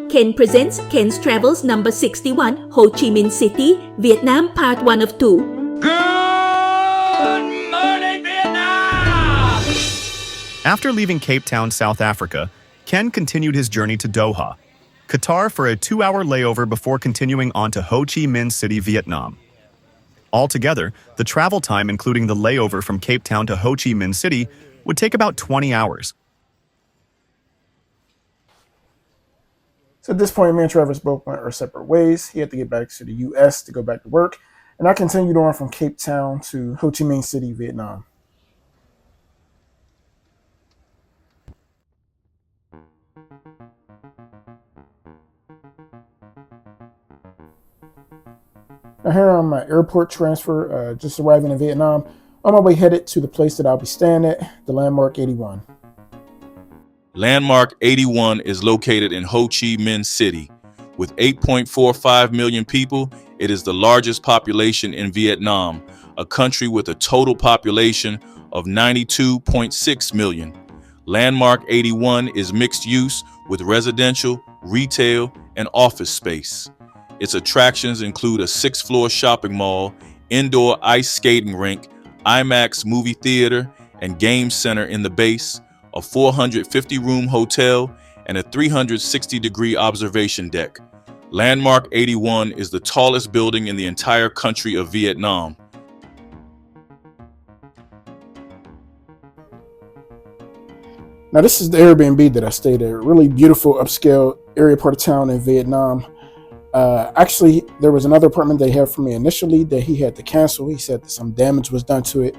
Ken presents Ken's Travels number 61, Ho Chi Minh City, Vietnam, part 1 of 2. Good morning, Vietnam! After leaving Cape Town, South Africa, Ken continued his journey to Doha, Qatar for a 2-hour layover before continuing on to Ho Chi Minh City, Vietnam. Altogether, the travel time including the layover from Cape Town to Ho Chi Minh City would take about 20 hours. So at this point, me and Travis both went our separate ways. He had to get back to the U.S. to go back to work, and I continued on from Cape Town to Ho Chi Minh City, Vietnam. Now here on my airport transfer, just arriving in Vietnam, on my way headed to the place that I'll be staying at, the Landmark 81. Landmark 81 is located in Ho Chi Minh City. With 8.45 million people, it is the largest population in Vietnam, a country with a total population of 92.6 million. Landmark 81 is mixed use with residential, retail, and office space. Its attractions include a 6-floor shopping mall, indoor ice skating rink, IMAX movie theater and game center in the base, a 450-room hotel, and a 360-degree observation deck. Landmark 81 is the tallest building in the entire country of Vietnam. Now this is the Airbnb that I stayed at, a really beautiful upscale area part of town in Vietnam. Actually, there was another apartment they had for me initially that he had to cancel. He said that some damage was done to it,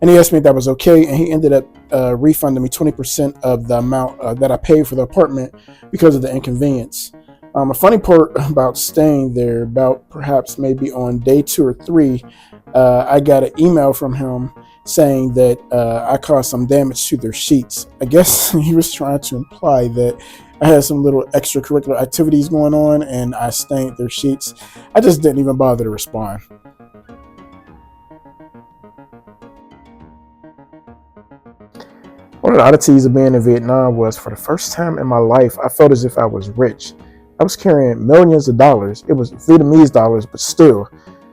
and he asked me if that was okay, and he ended up refunding me 20% of the amount that I paid for the apartment because of the inconvenience. A funny part about staying there, about perhaps maybe on day 2 or 3, I got an email from him saying that I caused some damage to their sheets. I guess he was trying to imply that I had some little extracurricular activities going on and I stained their sheets. I just didn't even bother to respond. One of the oddities of being in Vietnam was, for the first time in my life, I felt as if I was rich. I was carrying millions of dollars. It was Vietnamese dollars, but still.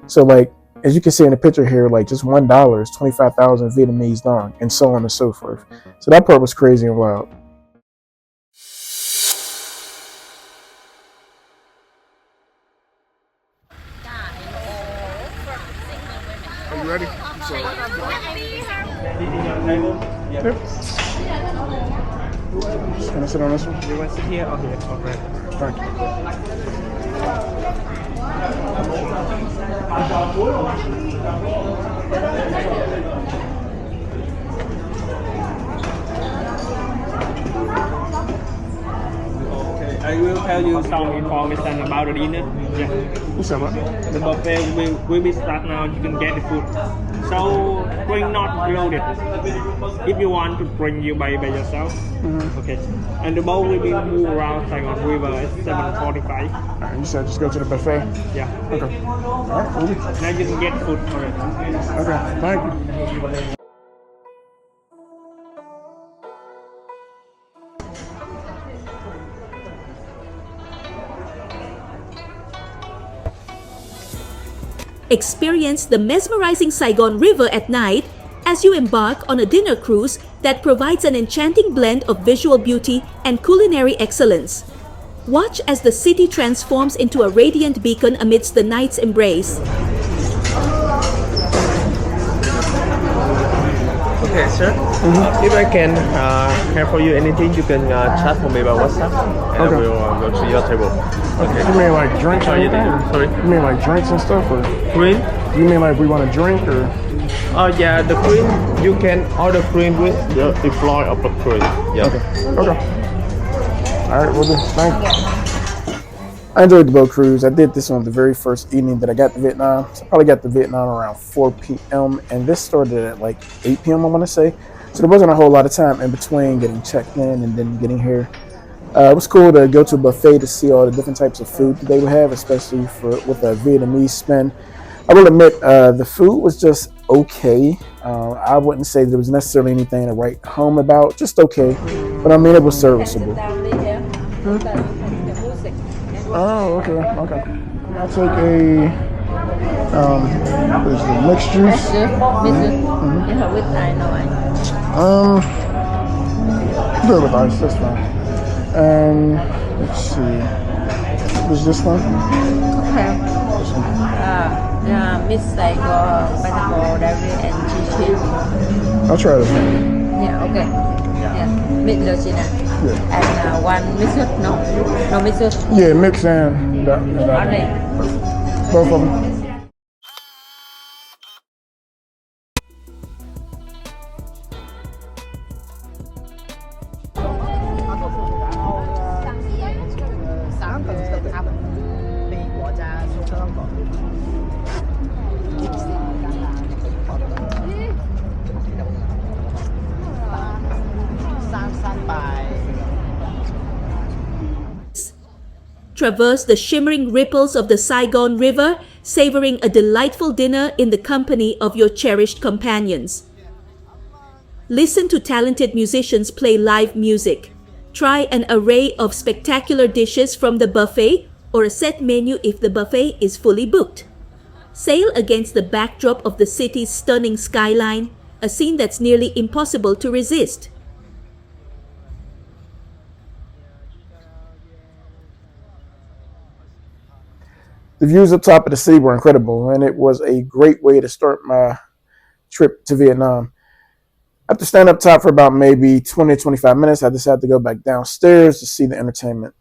So like, as you can see in the picture here, like just $1 is 25,000 Vietnamese dong, and so on and so forth. So that part was crazy and wild. Are you ready? So, yep. Just gonna sit on this one. You want to sit here or here? Okay. Thank you. I will tell you some information about the dinner. Yeah. What's up, man? The buffet will be start now. You can get the food. So drink not loaded. If you want to drink, you buy yourself. Mm-hmm. Okay. And the boat will be moved around Saigon River at 7:45. Alright, you said just go to the buffet? Yeah. Okay. Alright, movie. Now you can get food already. Okay, thank you. Experience the mesmerizing Saigon River at night as you embark on a dinner cruise that provides an enchanting blend of visual beauty and culinary excellence. Watch as the city transforms into a radiant beacon amidst the night's embrace. Okay, sir. If I can have for you anything, you can chat for me by WhatsApp, and I will go to your table. Okay. You mean like drinks or anything? Sorry? You mean like drinks and stuff? Or Cream? you mean like we want to drink or? Yeah, the cream. You can order cream with the deploy of the cream. Yeah. Okay. Alright, we'll do. Thank you. I enjoyed the boat cruise. I did this on the very first evening that I got to Vietnam. So I probably got to Vietnam around 4 p.m. and this started at like 8 p.m. I want to say. So there wasn't a whole lot of time in between getting checked in and then getting here. It was cool to go to a buffet to see all the different types of food that they would have, especially with a Vietnamese spin. I will admit, the food was just okay. I wouldn't say there was necessarily anything to write home about, just okay. But I mean, it was serviceable. Oh, okay, okay. I'll take a what is the mixed juice? Yeah, with I know Good with ice. That's fine. And let's see. What is this one? Okay. Yeah, mix like pineapple, dairy, and cheese. I'll try this one. Yeah, okay. Yeah, mix the china. Yeah. And one mixed, no mixed. Yeah, mix and that. Only. Both of them. Traverse the shimmering ripples of the Saigon River, savoring a delightful dinner in the company of your cherished companions. Listen to talented musicians play live music. Try an array of spectacular dishes from the buffet or a set menu if the buffet is fully booked. Sail against the backdrop of the city's stunning skyline, a scene that's nearly impossible to resist. The views up top of the city were incredible, and it was a great way to start my trip to Vietnam. After standing up top for about maybe 20 to 25 minutes, I decided to go back downstairs to see the entertainment.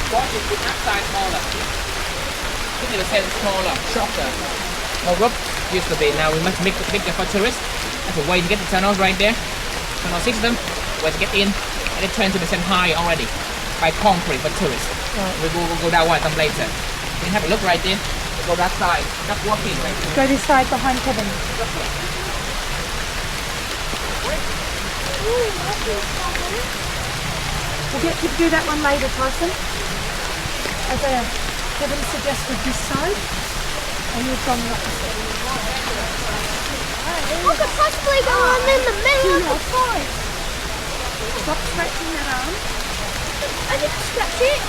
What is the upside smaller? This is the sense smaller, shorter. More rope used to be. Now we must make it bigger for tourists. That's a way to get the tunnels right there. Tunnel system, where to get in, and it's 20% high already by concrete for tourists. We'll go that way some later. You can have a look right there. Go that side. Just walk in right there. Go this side behind Kevin. We'll get you to do that one later, Tyson. As Kevin suggested this side, and you've gone the opposite. I could possibly go on in the middle of the forest. Stop stretching that arm. I need to stretch it.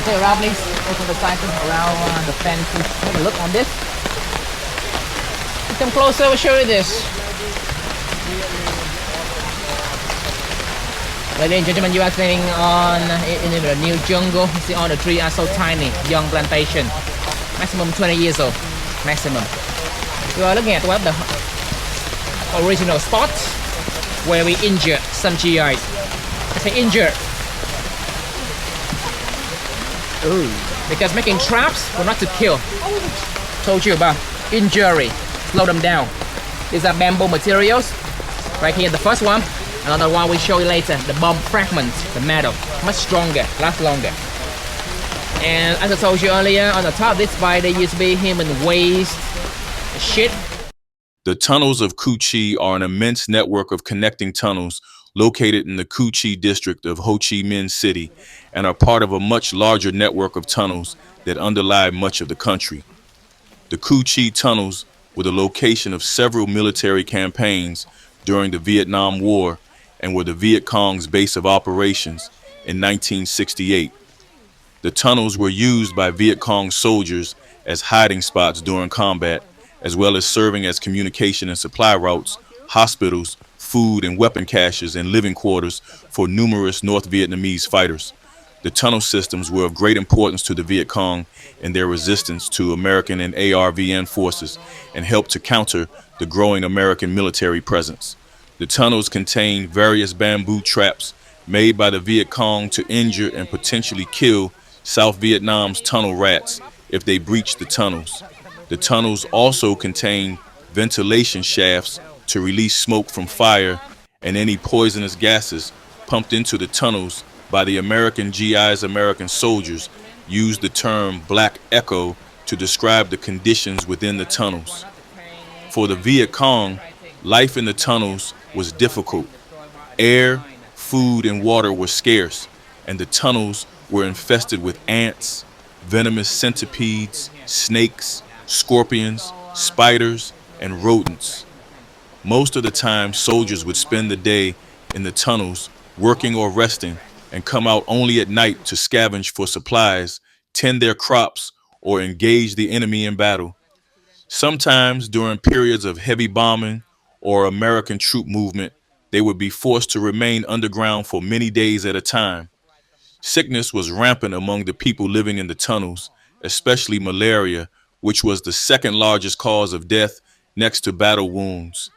Okay, around please. Open the cycle around the fence. Have a look on this. Come closer, we'll show you this. Ladies and gentlemen, you are standing in the new jungle. You see all the trees are so tiny, young plantation. Maximum 20 years old, maximum. We are looking at one of the original spots where we injured some GIs. I say injured. Ooh. Because making traps were not to kill. Told you about injury. Slow them down. These are bamboo materials. Right here, the first one. Another one we show you later. The bomb fragments, the metal, much stronger, lasts longer. And as I told you earlier, on the top of this spire, there used to be human waste, shit. The tunnels of Cu Chi are an immense network of connecting tunnels located in the Cu Chi district of Ho Chi Minh City and are part of a much larger network of tunnels that underlie much of the country. The Cu Chi tunnels were the location of several military campaigns during the Vietnam War and were the Viet Cong's base of operations in 1968. The tunnels were used by Viet Cong soldiers as hiding spots during combat, as well as serving as communication and supply routes, hospitals, food and weapon caches, and living quarters for numerous North Vietnamese fighters. The tunnel systems were of great importance to the Viet Cong in their resistance to American and ARVN forces and helped to counter the growing American military presence. The tunnels contain various bamboo traps made by the Viet Cong to injure and potentially kill South Vietnam's tunnel rats if they breached the tunnels. The tunnels also contain ventilation shafts to release smoke from fire and any poisonous gases pumped into the tunnels by the American GIs. American soldiers used the term Black Echo to describe the conditions within the tunnels. For the Viet Cong, life in the tunnels was difficult. Air, food, and water were scarce, and the tunnels were infested with ants, venomous centipedes, snakes, scorpions, spiders, and rodents. Most of the time, soldiers would spend the day in the tunnels working or resting and come out only at night to scavenge for supplies, tend their crops, or engage the enemy in battle. Sometimes during periods of heavy bombing or American troop movement, they would be forced to remain underground for many days at a time. Sickness was rampant among the people living in the tunnels, especially malaria, which was the second largest cause of death next to battle wounds.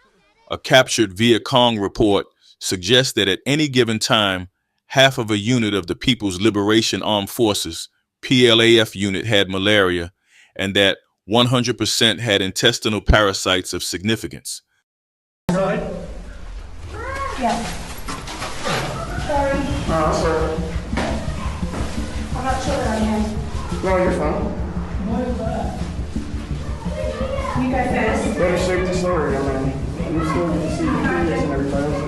A captured Viet Cong report suggests that at any given time, half of a unit of the People's Liberation Armed Forces, PLAF unit, had malaria, and that 100% had intestinal parasites of significance. Yeah. Sorry. No, sorry. I'm not sure that I am. No, you're fine. You go first. Better shape the story, I mean. You still get to see the kids and everything else.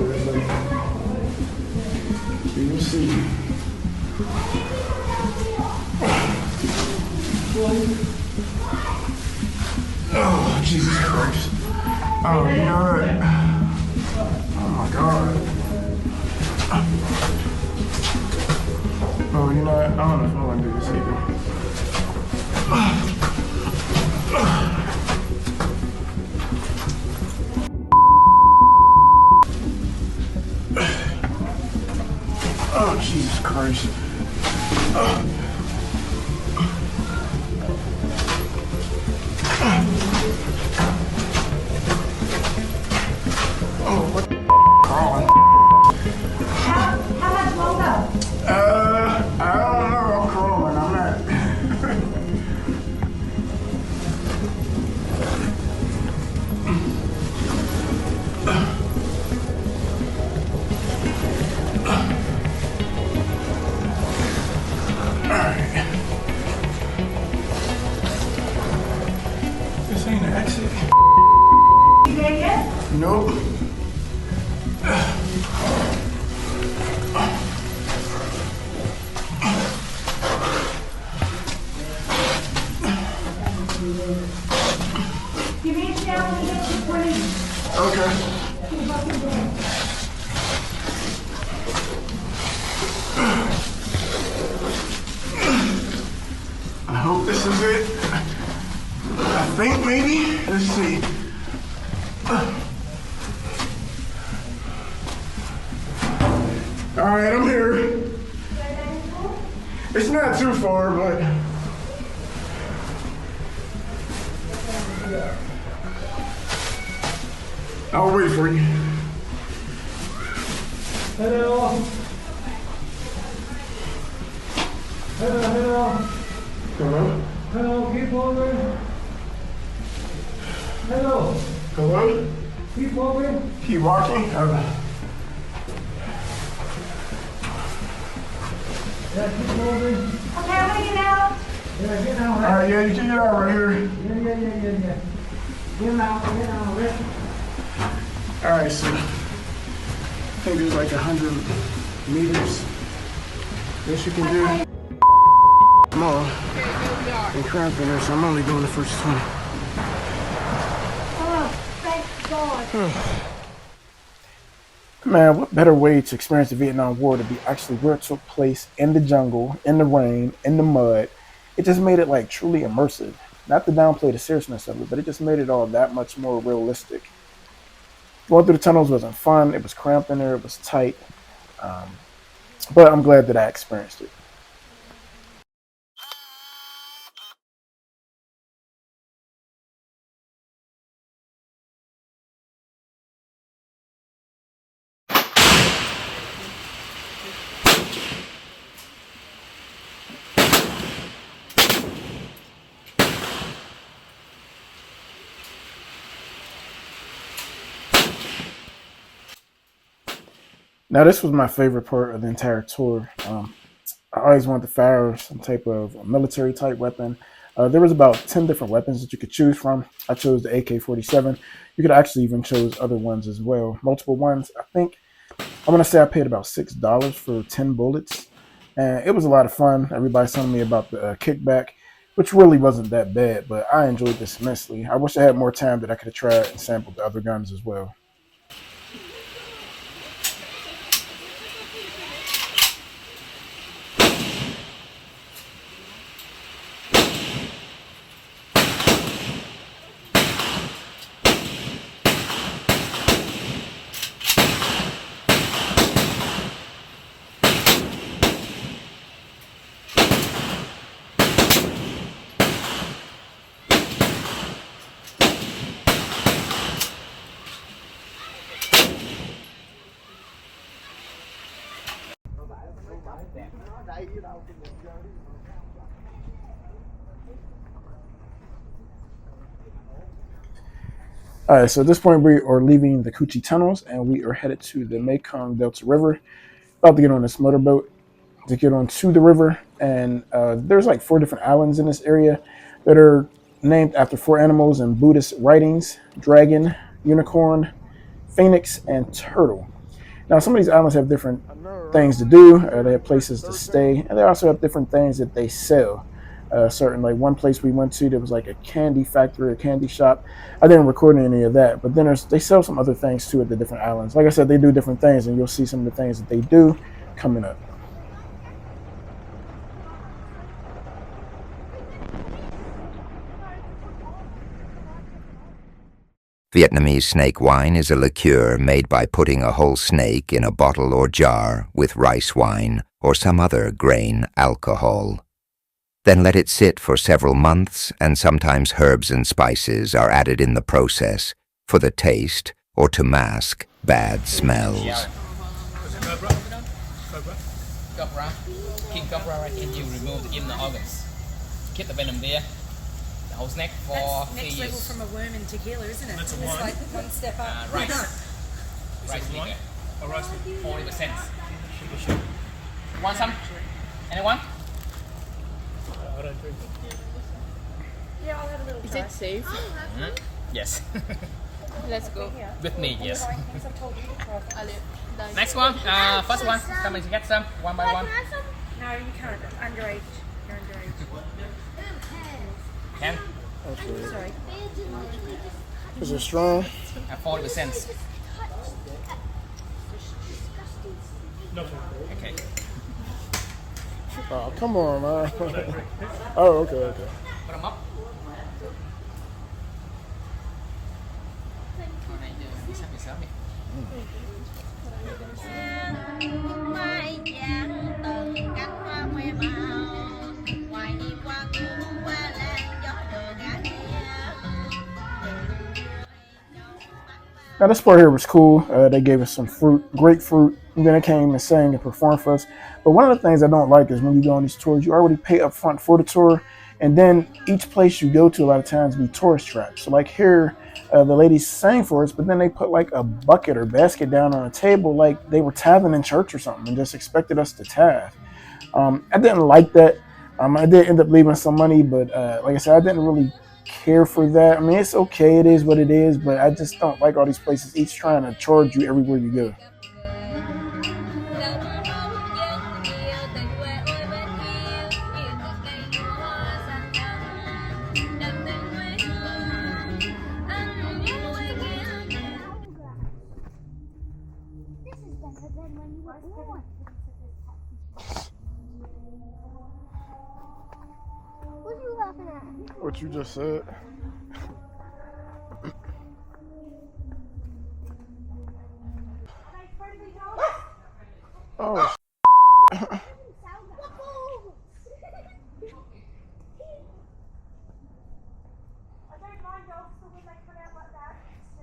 You will see. Oh, Jesus Christ. Oh, you know what? Oh, my God. Oh, you know what? I don't know if I want to do this either. Oh, Jesus Christ. Oh, what the crawling? How much longer? I don't know. I'm crawling. I'm not. Alright. This ain't an exit. You there yet? Nope. Give me a shout when you get to 20. Okay. I hope this is it. I think maybe. Let's see. All right, I'm here. It's not too far, but. I'll wait for you. Hello. Hello. Hello? Hello, keep moving. Hello. Hello? Keep moving. Keep walking? Yeah, keep moving. Okay, I'm gonna get out. Yeah, get out. All right, yeah, you can get out right here. Yeah. Get out. Rick. All right, so I think there's like 100 meters. This you can do. I'm all in cramping there, so I'm only doing the first 20. Oh, thank God. Man, what better way to experience the Vietnam War to be actually where it took place in the jungle, in the rain, in the mud. It just made it like truly immersive. Not to downplay the seriousness of it, but it just made it all that much more realistic. Going through the tunnels wasn't fun. It was cramped in there. It was tight. But I'm glad that I experienced it. Now, this was my favorite part of the entire tour. I always wanted to fire some type of military type weapon. There was about 10 different weapons that you could choose from. I chose the AK-47. You could actually even choose other ones as well, multiple ones. I think I'm gonna say I paid about $6 for 10 bullets, and it was a lot of fun. Everybody's telling me about the kickback, which really wasn't that bad, but I enjoyed this immensely. I wish I had more time that I could have tried and sampled the other guns as well. All right, so at this point we are leaving the Coochie tunnels and we are headed to the Mekong Delta River. About to get on this motorboat to get onto the river, and there's like 4 different islands in this area that are named after 4 animals in Buddhist writings: dragon, unicorn, phoenix, and turtle. Now, some of these islands have different things to do. They have places to stay, and they also have different things that they sell. Certain, like one place we went to, there was like a candy factory, a candy shop. I didn't record any of that, but then they sell some other things too at the different islands. Like I said, they do different things, and you'll see some of the things that they do coming up. Vietnamese snake wine is a liqueur made by putting a whole snake in a bottle or jar with rice wine or some other grain alcohol. Then let it sit for several months, and sometimes herbs and spices are added in the process for the taste or to mask bad smells. Cobra, king cobra, right? And you remove the inner organs. Keep the venom there. The whole snack for That's 3 next years. level from a worm in tequila, isn't it? It's like one step up. Rice. Rice liquor. 40%. Want some? Anyone? Yeah, I'll have a little try. safe? Yes. Let's go. With me, yes. Because I've told you to try. Next one, first one. Come and get some, one by one. No, you can't. Underage. You're underage. Can? Sorry. Is it strong? 40%. Okay. Oh, come on, man. Oh, okay. Put them up. Now this part here was cool. They gave us some fruit, grapefruit, and then they came and sang and performed for us. But one of the things I don't like is when you go on these tours, you already pay up front for the tour, and then each place you go to a lot of times be tourist traps. So like here, the ladies sang for us, but then they put like a bucket or basket down on a table like they were tithing in church or something and just expected us to tithe. I didn't like that. I did end up leaving some money, but like I said, I didn't really care for that. I mean, it's okay, it is what it is, but I just don't like all these places each trying to charge you everywhere you go. What are you laughing at? What you just said. Oh,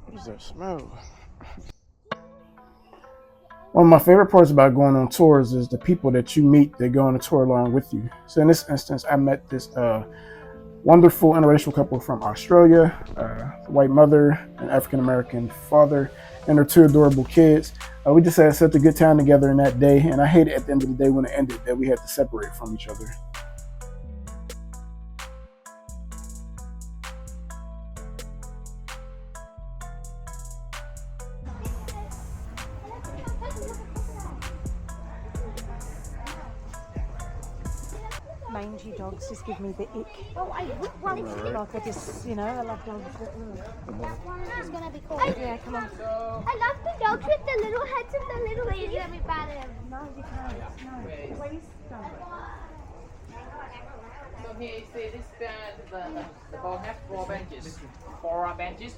what does that smell? One of my favorite parts about going on tours is the people that you meet that go on a tour along with you. So in this instance, I met this wonderful interracial couple from Australia, a white mother, an African-American father, and their 2 adorable kids. We just had such a good time together in that day, and I hated at the end of the day when it ended that we had to separate from each other. Mangy dogs just give me the ick. Oh, I would want to. Like I just, I love dogs. But, That one is gonna be cool. yeah, come on. I love the dogs with the little heads and the little ladies. Let me pat him. No, you can't. No, please don't. So here you see this the boat has 4 benches. 4 benches.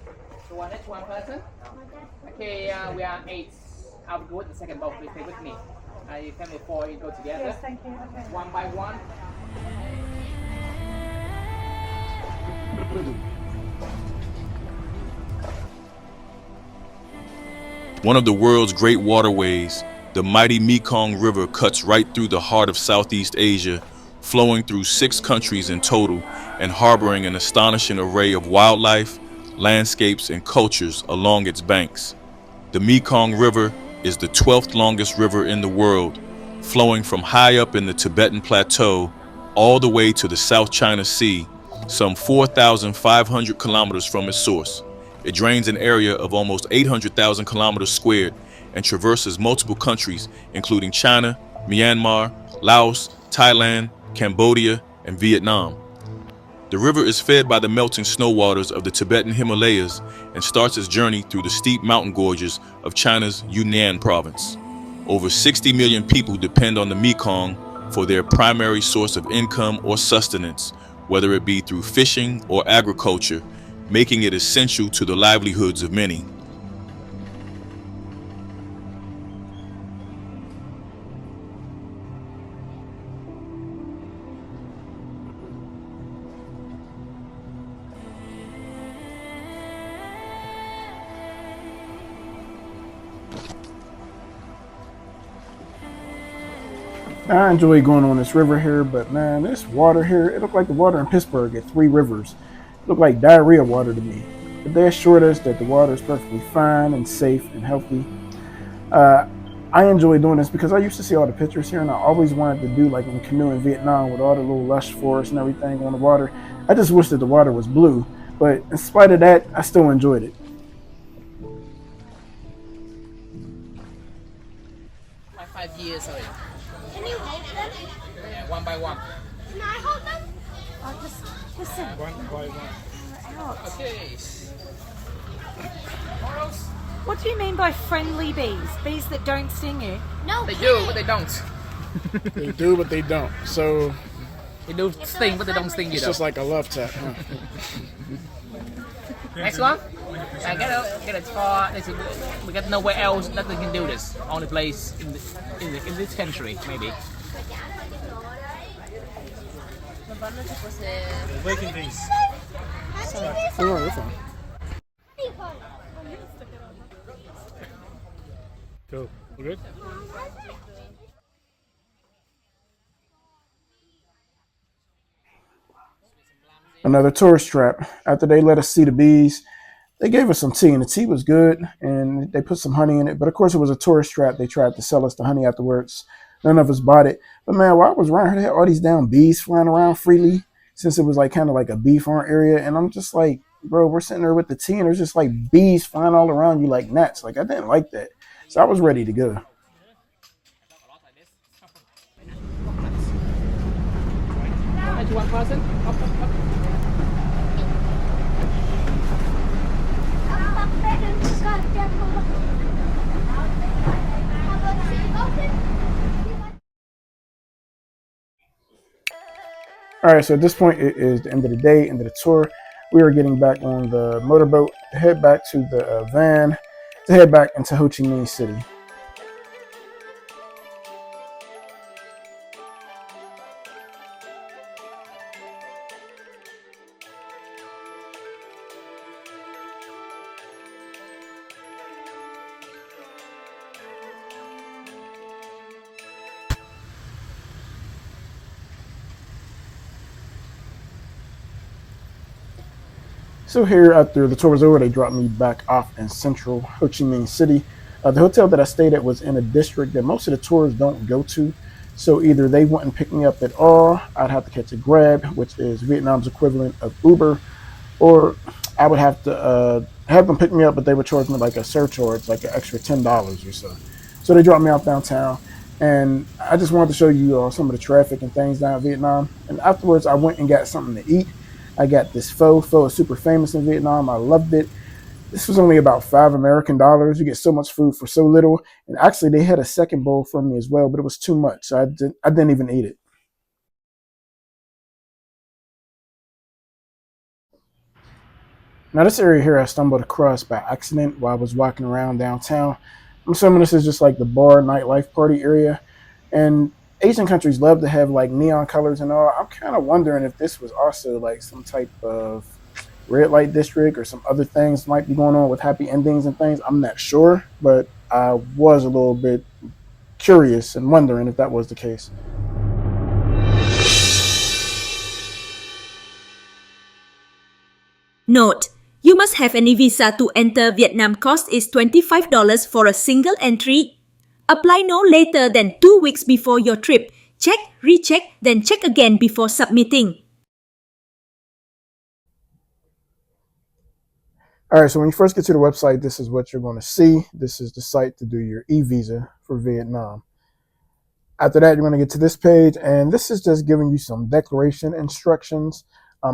So one each one person. Okay, we are 8. I'll go with the second boat. Please stay with me. You can 4, you go together. Yes, thank you. Okay. One by one. One of the world's great waterways, the mighty Mekong River cuts right through the heart of Southeast Asia, flowing through 6 countries in total and harboring an astonishing array of wildlife, landscapes, and cultures along its banks. The Mekong River is the 12th longest river in the world, flowing from high up in the Tibetan Plateau all the way to the South China Sea, some 4,500 kilometers from its source. It drains an area of almost 800,000 kilometers squared and traverses multiple countries, including China, Myanmar, Laos, Thailand, Cambodia, and Vietnam. The river is fed by the melting snow waters of the Tibetan Himalayas and starts its journey through the steep mountain gorges of China's Yunnan province. Over 60 million people depend on the Mekong for their primary source of income or sustenance, whether it be through fishing or agriculture, making it essential to the livelihoods of many. I enjoy going on this river here, but man, this water here, it looked like the water in Pittsburgh at Three Rivers. It looked like diarrhea water to me. But they assured us that the water is perfectly fine and safe and healthy. I enjoy doing this because I used to see all the pictures here, and I always wanted to do like in canoe in Vietnam with all the little lush forests and everything on the water. I just wish that the water was blue, but in spite of that, I still enjoyed it. Like 5 years already. Can you hold them? Yeah, one by one. Can I hold them? Oh, just listen. One by one. Okay. What do you mean by friendly bees? Bees that don't sting you? No. They do, but they don't. They do, but they don't. So They do sting, but they don't sting you it's though. just like a love tap. Huh? Next one. I get it far. We got nowhere else that they can do this. Only place in this country, maybe. Breaking things. You're fine. Go. We're good? Another tourist trap. After they let us see the bees, they gave us some tea, and the tea was good, and they put some honey in it. But of course, it was a tourist trap. They tried to sell us the honey afterwards. None of us bought it. But man, while I was around here, they had all these damn bees flying around freely, since it was like kind of like a bee farm area. And I'm just like, bro, we're sitting there with the tea, and there's just like bees flying all around you like gnats. Like I didn't like that, so I was ready to go. One person. All right, so at this point, it is the end of the day, end of the tour. We are getting back on the motorboat to head back to the van to head back into Ho Chi Minh City. So here, after the tour was over, they dropped me back off in central Ho Chi Minh City. The hotel that I stayed at was in a district that most of the tours don't go to. So either they wouldn't pick me up at all, I'd have to catch a Grab, which is Vietnam's equivalent of Uber, or I would have to have them pick me up, but they would charge me like a surcharge, like an extra $10 or so. So they dropped me off downtown, and I just wanted to show you some of the traffic and things down in Vietnam. And afterwards, I went and got something to eat. I got this pho. Pho is super famous in Vietnam. I loved it. This was only about $5 American. You get so much food for so little. And actually, they had a second bowl for me as well, but it was too much, so I didn't even eat it. Now, this area here I stumbled across by accident while I was walking around downtown. I'm assuming this is just like the bar nightlife party area. And Asian countries love to have like neon colors and all. I'm kind of wondering if this was also like some type of red light district or some other things might be going on with happy endings and things. I'm not sure, but I was a little bit curious and wondering if that was the case. Note: you must have any visa to enter Vietnam. Cost is $25 for a single entry. Apply no later than 2 weeks before your trip. Check, recheck, then check again before submitting. All right, so when you first get to the website, this is what you're going to see. This is the site to do your e-visa for Vietnam. After that, you're going to get to this page, and this is just giving you some declaration instructions.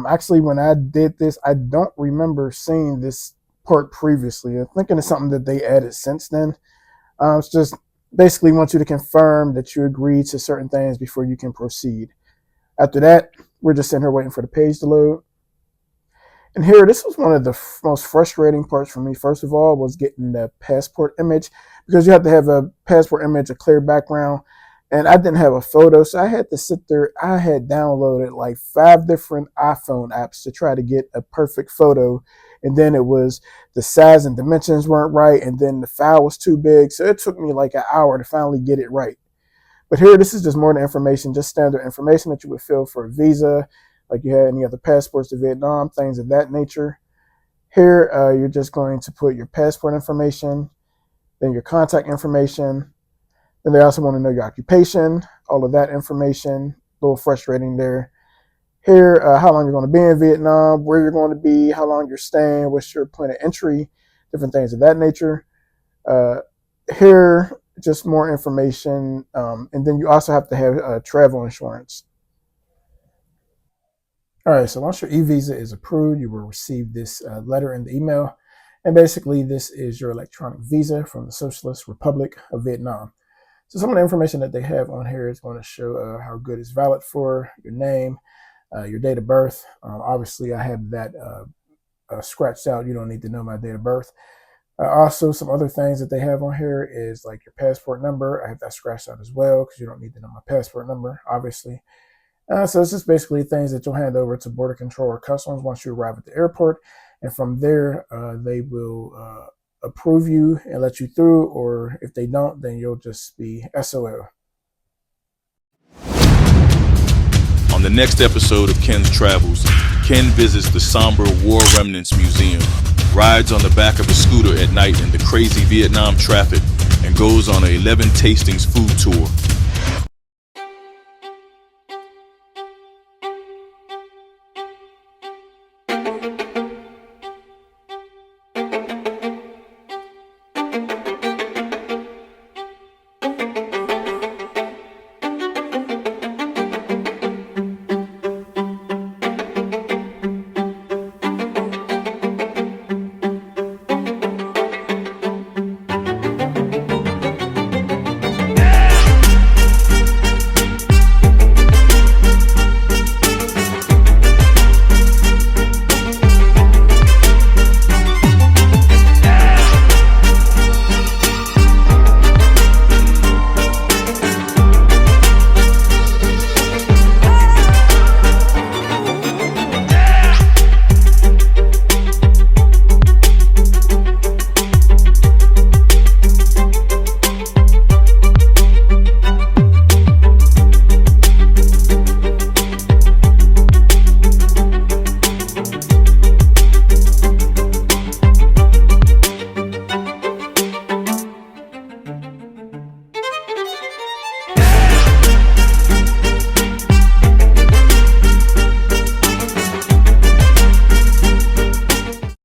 Actually, when I did this, I don't remember seeing this part previously. I'm thinking it's something that they added since then. It's just basically want you to confirm that you agree to certain things before you can proceed. After that, we're just sitting here waiting for the page to load. And here, this was one of the most frustrating parts for me. First of all, was getting the passport image, because you have to have a passport image, a clear background. And I didn't have a photo, so I had to sit there. I had downloaded like 5 different iPhone apps to try to get a perfect photo. And then it was the size and dimensions weren't right. And then the file was too big. So it took me like an hour to finally get it right. But here, this is just more than information, just standard information that you would fill for a visa, like you had any other passports to Vietnam, things of that nature. Here, you're just going to put your passport information, then your contact information. Then they also want to know your occupation, all of that information. A little frustrating there. Here, how long you're going to be in Vietnam, where you're going to be, how long you're staying, what's your point of entry, different things of that nature. Here, just more information. And then you also have to have travel insurance. All right, so once your e-visa is approved, you will receive this letter in the email. And basically, this is your electronic visa from the Socialist Republic of Vietnam. So some of the information that they have on here is going to show how good it's valid for, your name, your date of birth. Obviously, I have that scratched out. You don't need to know my date of birth. Also, some other things that they have on here is like your passport number. I have that scratched out as well because you don't need to know my passport number, obviously. So it's just basically things that you'll hand over to Border Control or Customs once you arrive at the airport. And from there, they will approve you and let you through. Or if they don't, then you'll just be SOL. On the next episode of Ken's Travels, Ken visits the somber War Remnants Museum, rides on the back of a scooter at night in the crazy Vietnam traffic, and goes on a 11 tastings food tour.